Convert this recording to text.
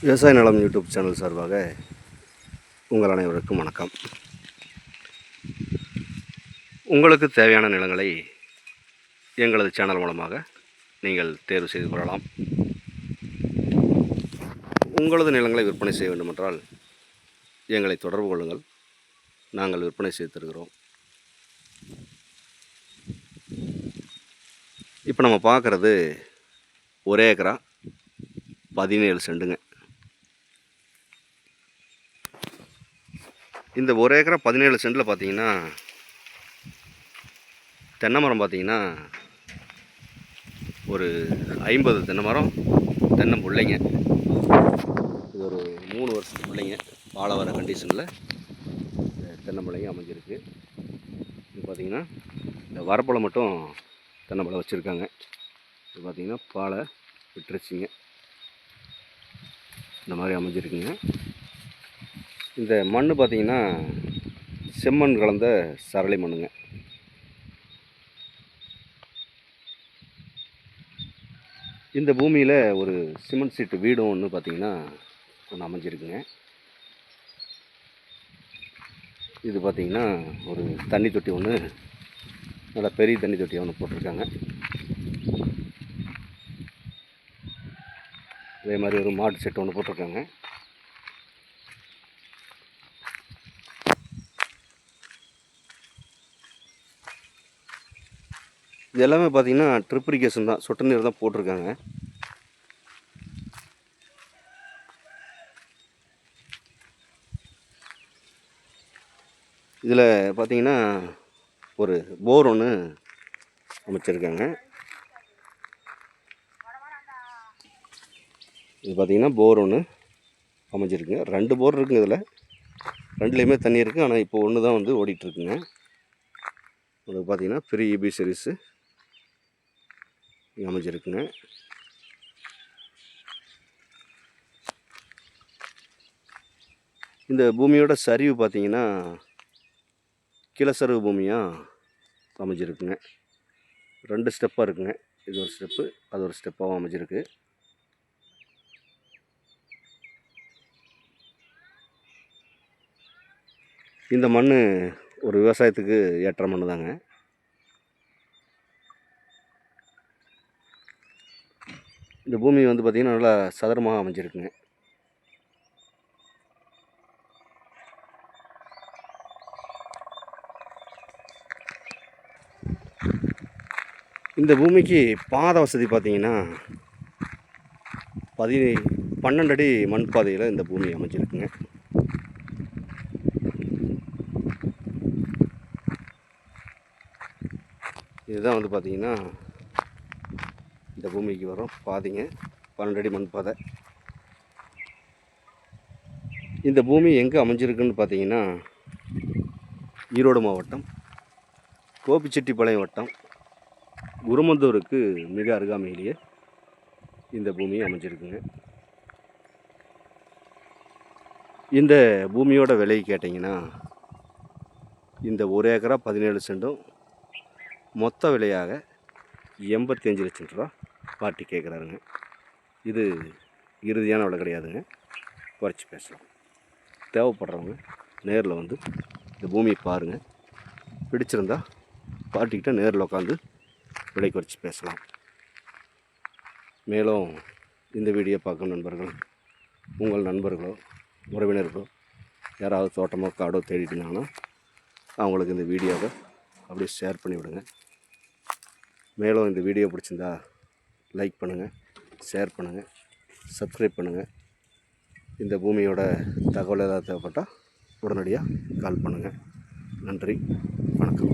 விவசாய நலம் YouTube channel சார்பாக உங்கள் அனைவருக்கும் வணக்கம். உங்களுக்கு தேவையான நிலங்களை எங்களது சேனல் மூலமாக நீங்கள் தேர்வு செய்து கொள்ளலாம். உங்களது நிலங்களை விற்பனை செய்ய வேண்டுமென்றால் எங்களை தொடர்பு கொள்ளுங்கள். நாங்கள் விற்பனை செய்து தருகிறோம். இப்போ நம்ம பார்க்குறது 1 ஏக்கரா 17 சென்ட்டுங்க. இந்த 1 ஏக்கரா 17 சென்ட்டில் பார்த்தீங்கன்னா தென்னை மரம் பார்த்தீங்கன்னா ஒரு 50 தென்னை மரம், தென்னை பிள்ளைங்க. இது ஒரு 3 வருஷத்து பிள்ளைங்க பாலை வர கண்டிஷனில் தென்னை பிள்ளைங்க அமைஞ்சிருக்கு. இது பார்த்திங்கன்னா இந்த வரப்பழம் மட்டும் தென்னை பழம் வச்சுருக்காங்க. இது பார்த்திங்கன்னா பாலை விட்டுருச்சிங்க. இந்த மாதிரி அமைஞ்சிருக்குங்க. இந்த மண் பார்த்திங்கன்னா செம்மண் கலந்த சரளை மண்ணுங்க. இந்த பூமியில் ஒரு சிமெண்ட் சீட்டு வீடும் ஒன்று பார்த்திங்கன்னா ஒன்று அமைஞ்சிருக்குங்க. இது பார்த்திங்கன்னா ஒரு தண்ணி தொட்டி ஒன்று, நல்லா பெரிய தண்ணி தொட்டி ஒன்று போட்டிருக்காங்க. அதே மாதிரி ஒரு மாட்டு செட்டு ஒன்று போட்டிருக்காங்க. இது எல்லாமே பார்த்திங்கன்னா ட்ரிப் இரிகேஷன் தான், சொட்டு நீர் தான் போட்டிருக்காங்க. இதில் பார்த்திங்கன்னா ஒரு போர் ஒன்று அமைச்சிருக்காங்க. இது பார்த்திங்கன்னா போர் ஒன்று அமைஞ்சிருக்குங்க. 2 போர் இருக்குங்க. இதில் 2லேயுமே தண்ணி இருக்குது. ஆனால் இப்போ ஒன்று தான் வந்து ஓடிட்டுருக்குங்க. அது பார்த்திங்கன்னா பெரிய இபி சீரிஸு அமைஞ்சிருக்குங்க. இந்த பூமியோட சரிவு பார்த்திங்கன்னா கிளசரிவு பூமியாக அமைஞ்சிருக்குங்க. 2 ஸ்டெப்பாக இருக்குங்க. இது ஒரு ஸ்டெப்பு, அது ஒரு ஸ்டெப்பாகவும் அமைஞ்சிருக்கு. இந்த மண் ஒரு விவசாயத்துக்கு ஏற்ற மண் தாங்க. இந்த பூமி வந்து பார்த்திங்கன்னா நல்லா சதுரமாக அமைஞ்சிருக்குங்க. இந்த பூமிக்கு பாதை வசதி பார்த்திங்கன்னா 12 அடி மண் பாதையில் இந்த பூமி அமைஞ்சிருக்குங்க. இதுதான் வந்து பார்த்திங்கன்னா இந்த பூமிக்கு வரும் பாதைங்க, 12 அடி மண் பாதை. இந்த பூமி எங்கே அமைஞ்சிருக்குன்னு பார்த்தீங்கன்னா ஈரோடு மாவட்டம் கோபிச்செட்டிப்பாளையம் வட்டம் குருமந்தூருக்கு மிக அருகாமையிலேயே இந்த பூமி அமைஞ்சிருக்குங்க. இந்த பூமியோட விலை கேட்டிங்கன்னா இந்த 1 ஏக்கரா 17 சென்டும் மொத்த விலையாக 85 லட்சம் ரூபா பார்ட்டி கேட்குறாருங்க. இது இறுதியான விலை கிடையாதுங்க, குறைச்சி பேசலாம். தேவைப்படுறவங்க நேரில் வந்து இந்த பூமியை பாருங்கள். பிடிச்சிருந்தா பார்ட்டிக்கிட்ட நேரில் உட்காந்து விலை குறைச்சி பேசலாம். மேலும் இந்த வீடியோ பார்க்கும் நண்பர்கள், உங்கள் நண்பர்களோ உறவினர்களோ யாராவது தோட்டமோ காடோ தேடிட்டுனாங்கன்னா அவங்களுக்கு இந்த வீடியோவை அப்படியே ஷேர் பண்ணி விடுங்க. மேலும் இந்த வீடியோ பிடிச்சிருந்தா லைக் பண்ணுங்கள், ஷேர் பண்ணுங்கள், சப்ஸ்கிரைப் பண்ணுங்கள். இந்த பூமியோட தகவல் ஏதாவது தேவைப்பட்டால் உடனடியாக கால் பண்ணுங்கள். நன்றி, வணக்கம்.